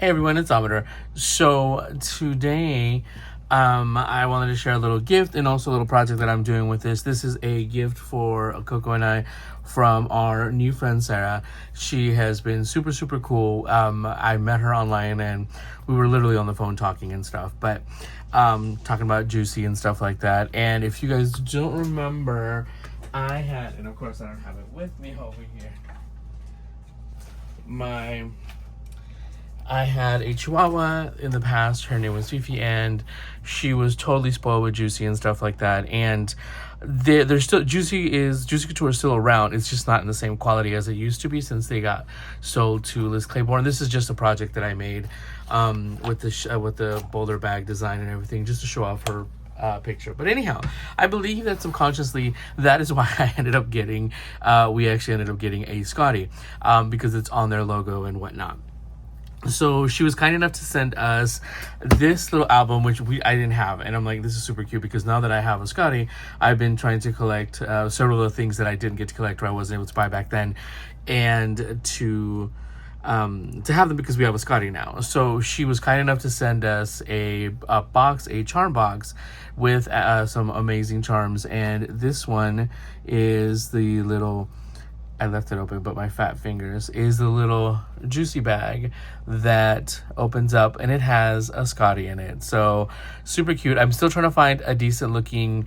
Hey everyone, it's Godmother. So today, I wanted to share a little gift and also a little project that I'm doing with this. This is a gift for Coco and I from our new friend Sarah. She has been super, super cool. I met her online and we were literally on the phone talking and stuff, but talking about Juicy and stuff like that. And if you guys don't remember, I had, and of course I don't have it with me over here, I had a Chihuahua in the past. Her name was Fifi, and she was totally spoiled with Juicy and stuff like that. And there's still Juicy Couture is still around. It's just not in the same quality as it used to be since they got sold to Liz Claiborne. This is just a project that I made with the boulder bag design and everything, just to show off her picture. But anyhow, I believe that subconsciously that is why I ended up getting we actually ended up getting a Scottie because it's on their logo and whatnot. So she was kind enough to send us this little album, which I didn't have, and I'm like, this is super cute because now that I have a Scottie, I've been trying to collect several of the things that I didn't get to collect or I wasn't able to buy back then, and to have them because we have a Scottie now. So she was kind enough to send us a charm box with some amazing charms, and this one is the little, I left it open, but my fat fingers, is the little Juicy bag that opens up and it has a Scottie in it. So super cute. I'm still trying to find a decent looking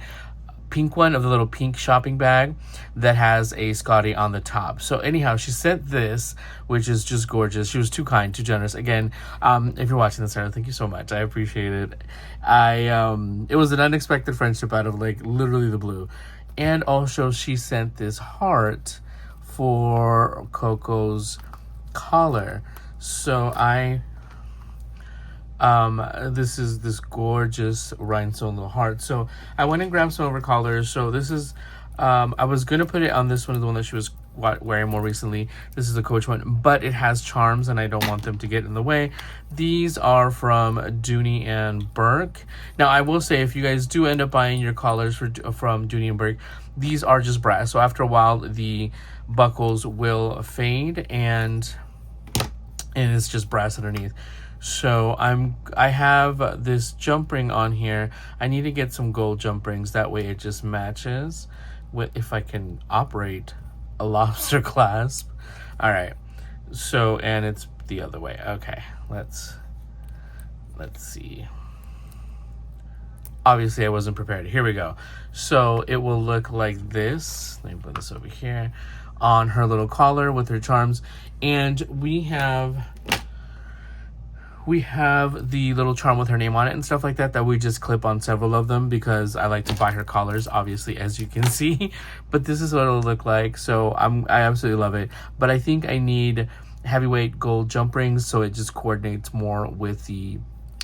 pink one, of the little pink shopping bag that has a Scottie on the top. So anyhow, she sent this, which is just gorgeous. She was too kind, too generous. Again, if you're watching this, Sarah, thank you so much. I appreciate it. It was an unexpected friendship out of like literally the blue. And also she sent this heart for Coco's collar. So this is this gorgeous rhinestone little heart. So I went and grabbed some of her collars. So this is I was gonna put it on this one, the one that she was wearing more recently. This is the Coach one, but it has charms and I don't want them to get in the way. These are from Dooney and Burke. Now I will say, if you guys do end up buying your collars from Dooney and Burke, these are just brass. So after a while, the buckles will fade and it's just brass underneath. So I have this jump ring on here. I need to get some gold jump rings, that way it just matches with, if I can operate a lobster clasp. All right, so, and it's the other way. Okay, let's see. Obviously I wasn't prepared. Here we go. So it will look like this. Let me put this over here on her little collar with her charms. And we have the little charm with her name on it and stuff like that we just clip on several of them because I like to buy her collars, obviously, as you can see. But this is what it'll look like. So I absolutely love it. But I think I need heavyweight gold jump rings so it just coordinates more with the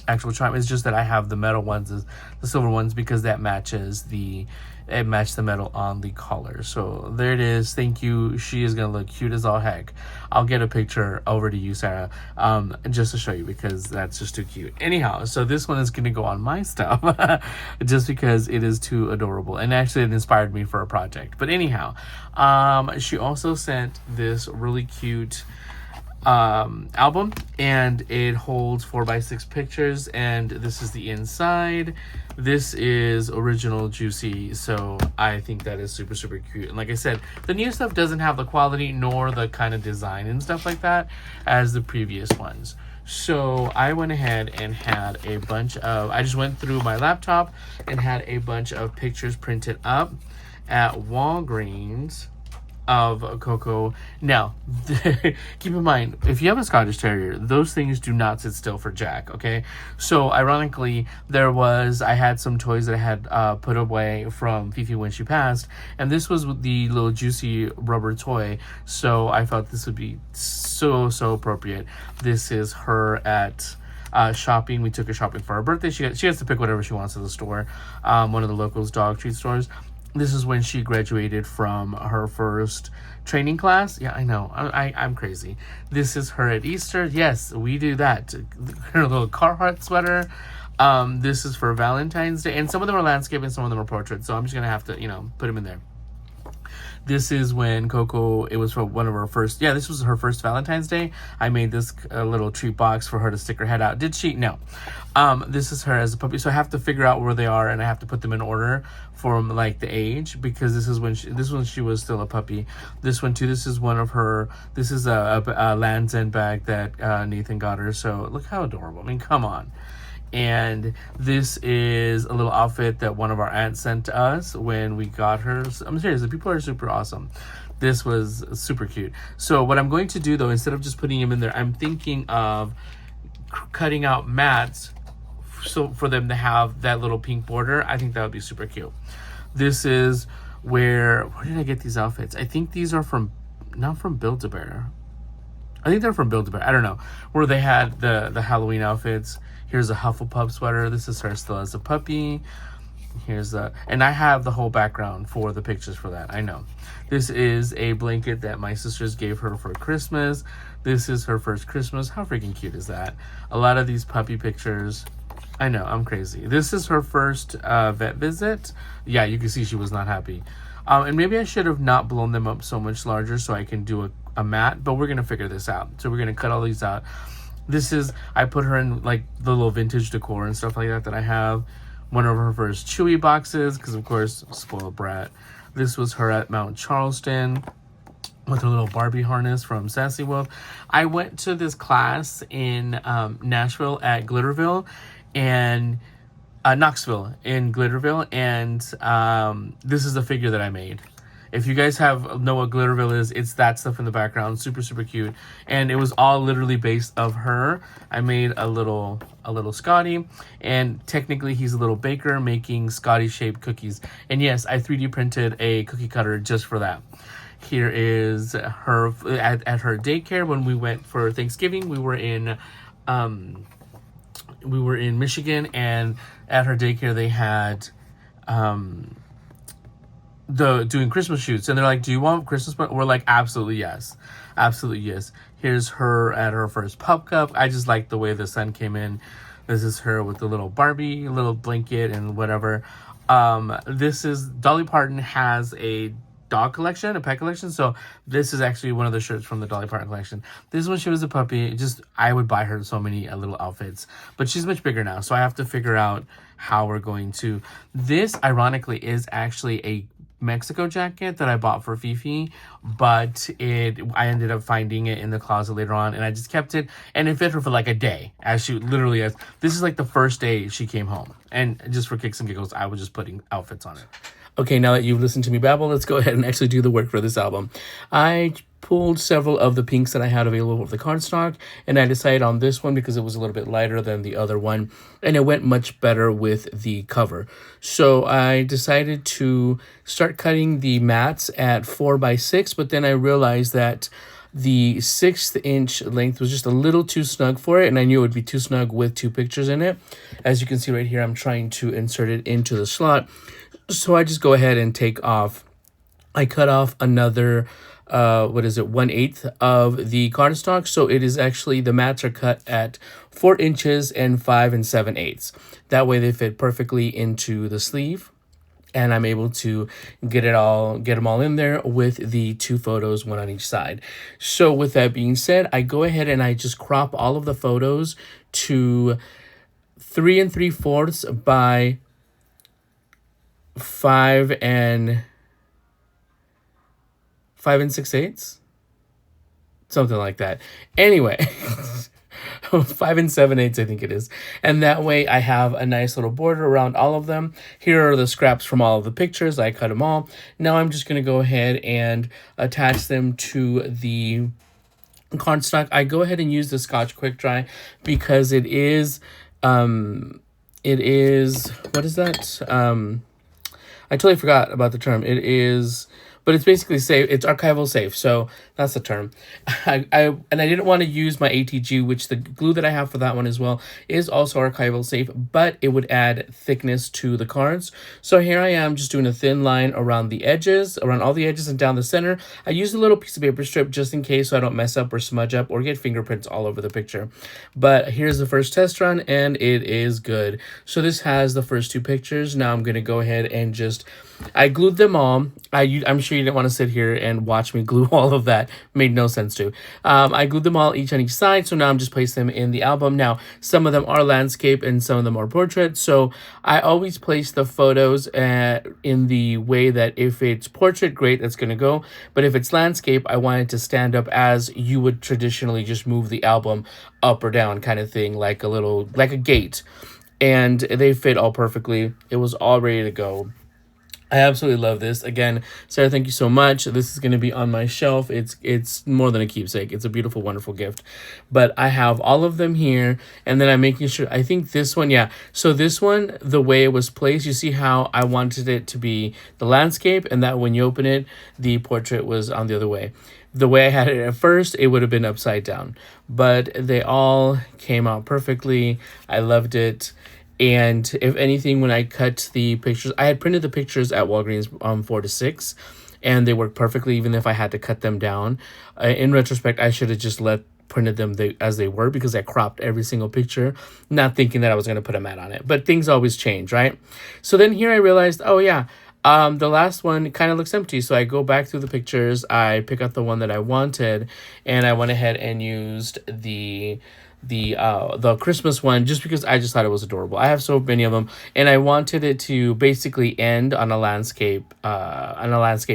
actual charm. It's just that I have the metal ones, the silver ones, because that matches it matched the metal on the collar. So there it is. Thank you. She is gonna look cute as all heck. I'll get a picture over to you, Sarah, just to show you because that's just too cute. Anyhow, so this one is gonna go on my stuff just because it is too adorable, and actually it inspired me for a project. But anyhow, she also sent this really cute album, and it holds 4x6 pictures, and this is the inside. This is original Juicy, so I think that is super, super cute. And like I said, the new stuff doesn't have the quality nor the kind of design and stuff like that as the previous ones. So I went ahead and had a bunch of, I just went through my laptop and had a bunch of pictures printed up at Walgreens of Coco. Now keep in mind, if you have a Scottish Terrier, those things do not sit still for jack, okay? So ironically, I had some toys that I had put away from Fifi when she passed, and this was the little Juicy rubber toy, so I felt this would be so appropriate. This is her at shopping. We took her shopping for her birthday. She has to pick whatever she wants at the store, one of the locals dog treat stores. This is when she graduated from her first training class. Yeah, I know. I'm crazy. This is her at Easter. Yes, we do that. Her little Carhartt sweater. This is for Valentine's Day. And some of them are landscape and some of them are portraits. So I'm just going to have to, put them in there. This is when Coco, it was for one of her first, yeah, this was her first Valentine's Day. I made this little treat box for her to stick her head out. Did she? No. This is her as a puppy. So I have to figure out where they are, and I have to put them in order from like the age, because this is when she was still a puppy. This one too, this is one of her, this is a Land's End bag that Nathan got her. So look how adorable. I mean, come on. And this is a little outfit that one of our aunts sent to us when we got her. I'm serious, the people are super awesome. This was super cute. So what I'm going to do though, instead of just putting him in there, I'm thinking of cutting out mats so for them to have that little pink border. I think that would be super cute. This is where did I get these outfits? I think these are from, not from Build-A-Bear. I think they're from Build-A-Bear. I don't know. Where they had the Halloween outfits. Here's a Hufflepuff sweater. This is her still as a puppy. Here's and I have the whole background for the pictures for that. I know. This is a blanket that my sisters gave her for Christmas. This is her first Christmas. How freaking cute is that? A lot of these puppy pictures. I know, I'm crazy. This is her first vet visit. Yeah, you can see she was not happy. And maybe I should have not blown them up so much larger so I can do a mat, but we're going to figure this out. So we're going to cut all these out. This is, I put her in like the little vintage decor and stuff like that I have. One of her first Chewy boxes, because of course, spoiled brat. This was her at Mount Charleston with her little Barbie harness from Sassy Wolf. I went to this class in Nashville at Glitterville, and Knoxville in Glitterville, and this is the figure that I made. If you guys know what Glitterville is, it's that stuff in the background. Super, super cute. And it was all literally based of her. I made a little Scottie. And technically, he's a little baker making Scottie-shaped cookies. And yes, I 3D printed a cookie cutter just for that. Here is her at her daycare when we went for Thanksgiving. We were in Michigan, and at her daycare, they had... doing Christmas shoots, and they're like, do you want Christmas? We're like, absolutely yes. Here's her at her first pup cup. I just like the way the sun came in. This is her with the little Barbie, little blanket and whatever. This is Dolly Parton has a dog collection, a pet collection, so this is actually one of the shirts from the Dolly Parton collection. This is when she was a puppy. I would buy her so many little outfits, but she's much bigger now, so I have to figure out how we're going to. This ironically is actually a Mexico jacket that I bought for Fifi, but I ended up finding it in the closet later on, and I just kept it, and it fit her for like a day, this is like the first day she came home, and just for kicks and giggles, I was just putting outfits on it. Okay, now that you've listened to me babble, let's go ahead and actually do the work for this album. I pulled several of the pinks that I had available for the cardstock, and I decided on this one because it was a little bit lighter than the other one, and it went much better with the cover. So I decided to start cutting the mats at 4x6, but then I realized that the 1/6 inch length was just a little too snug for it, and I knew it would be too snug with 2 pictures in it. As you can see right here, I'm trying to insert it into the slot. So I just go ahead and I cut off another 1/8 of the cardstock. So it is actually, the mats are cut at 4 inches and 5 7/8. That way they fit perfectly into the sleeve. And I'm able to get them all in there with the 2 photos, one on each side. So with that being said, I go ahead and I just crop all of the photos to 3 3/4 by 5 6/8, something like that. Anyway, 5 7/8, I think it is. And that way I have a nice little border around all of them. Here are the scraps from all of the pictures. I cut them all. Now I'm just going to go ahead and attach them to the cardstock. I go ahead and use the Scotch Quick Dry because it is, what is that? I totally forgot about the term. But it's basically safe. It's archival safe. So That's the term. And I didn't want to use my ATG, which the glue that I have for that one as well is also archival safe, but it would add thickness to the cards. So here I am just doing a thin line around the edges, around all the edges and down the center. I used a little piece of paper strip just in case so I don't mess up or smudge up or get fingerprints all over the picture. But here's the first test run and it is good. So this has the first two pictures. Now I'm going to go ahead and just, I glued them all. I'm sure you didn't want to sit here and watch me glue all of that. Made no sense to. I glued them all each on each side, so now I'm just placing them in the album. Now, some of them are landscape and some of them are portrait, so I always place the photos in the way that if it's portrait, great, that's going to go. But if it's landscape, I want it to stand up as you would traditionally just move the album up or down kind of thing, like a gate. And they fit all perfectly. It was all ready to go. I absolutely love this. Again, Sarah, thank you so much. This is going to be on my shelf. It's more than a keepsake. It's a beautiful, wonderful gift. But I have all of them here, and then I'm making sure, I think this one, yeah. So this one, the way it was placed, you see how I wanted it to be the landscape, and that when you open it, the portrait was on the other way. The way I had it at first, it would have been upside down. But they all came out perfectly. I loved it. And if anything, when I cut the pictures, I had printed the pictures at Walgreens 4 to 6, and they worked perfectly even if I had to cut them down. In retrospect, I should have just printed them as they were because I cropped every single picture, not thinking that I was going to put a mat on it. But things always change, right? So then here I realized, oh yeah, the last one kind of looks empty. So I go back through the pictures, I pick out the one that I wanted, and I went ahead and used the Christmas one just because I just thought it was adorable. I have so many of them, and I wanted it to basically end on a landscape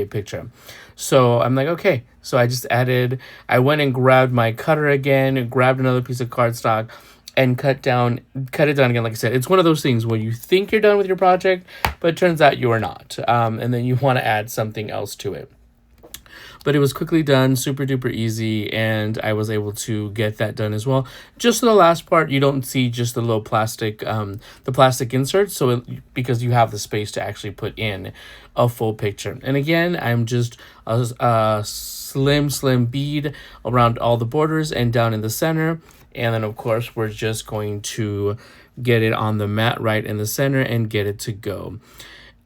picture. So I'm like, okay. So I went and grabbed my cutter again, grabbed another piece of cardstock, and cut it down again. Like I said, it's one of those things where you think you're done with your project, but it turns out you are not. And then you want to add something else to it. But it was quickly done, super duper easy, and I was able to get that done as well. Just the last part, you don't see just the little plastic, the plastic inserts, so because you have the space to actually put in a full picture. And again, I'm just a slim bead around all the borders and down in the center. And then, of course, we're just going to get it on the mat right in the center and get it to go.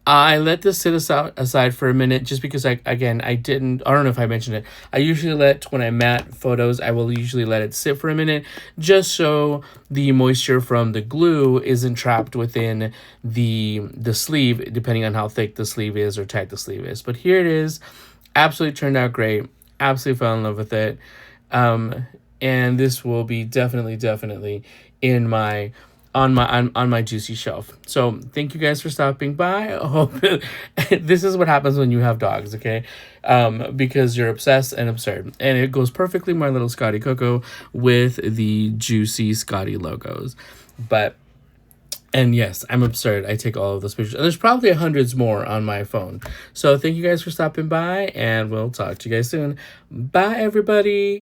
I let this sit aside for a minute just because I don't know if I mentioned it. I usually when I mat photos, I will usually let it sit for a minute just so the moisture from the glue isn't trapped within the sleeve, depending on how thick the sleeve is or tight the sleeve is. But here it is. Absolutely turned out great. Absolutely fell in love with it. And this will be definitely in my on my Juicy shelf. So thank you guys for stopping by. I hope this is what happens when you have dogs, okay? Because you're obsessed and absurd. And it goes perfectly, my little Scottie Coco, with the Juicy Scottie logos. And yes, I'm absurd. I take all of those pictures. And there's probably hundreds more on my phone. So thank you guys for stopping by, and we'll talk to you guys soon. Bye, everybody.